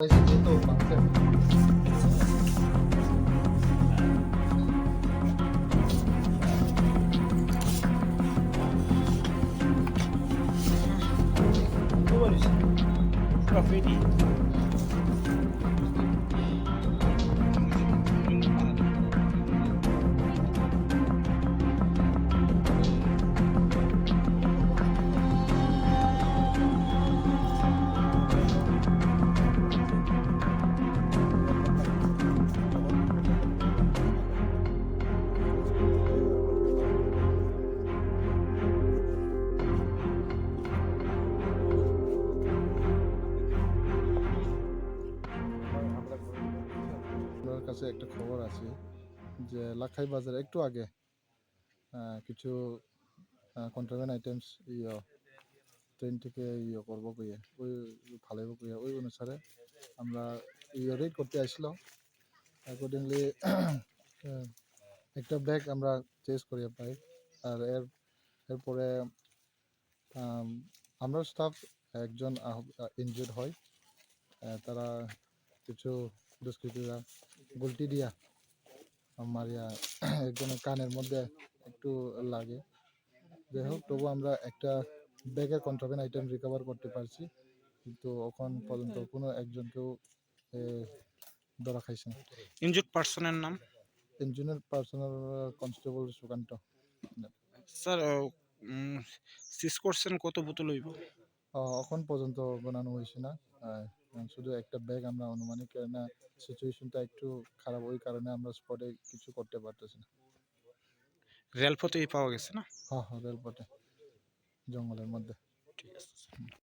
Itu bangsa. Graffiti. আপনার কাছে একটা খবর আছে যে লাখাই বাজারে একটু আগে কিছু কন্ট্রাব্যান্ড আইটেমস ট্রেন থেকে করবো কইয়া ওই ফালাইব কইয়া ওই অনুসারে আমরা রেড করতে আসলো অ্যাকর্ডিংলি একটা ব্যাগ আমরা চেস করিয়া পাই আর এরপরে আমরা স্টাফ একজন ইনজুর্ড হয় তারা কিছু দুষ্কৃতীরা গুলটি দিয়া মারিয়া একজনের কানের মধ্যে একটু লাগে। যাই হোক তবু আমরা একটা ব্যাগের কন্ট্রাব্যান্ড আইটেম রিকভার করতে পারছি, কিন্তু এখন পর্যন্ত কোনো একজনকেও ধরা খাইছে না। ইনজুর্ড পার্সনের নাম? Engineer personal constable Sukanta. Sir seize করছেন কত বোতল হইব? এখন পর্যন্ত বানানো হয়েছে না, শুধু একটা ব্যাগ আমরা আনুমানিক না সিচুয়েশনটা একটু খারাপ ওই কারণে আমরা স্পটে কিছু করতে পারতেছি না। রেলপথেই পাওয়া গেছে না? হ্যাঁ রেলপথে জঙ্গলের মধ্যে। ঠিক আছে।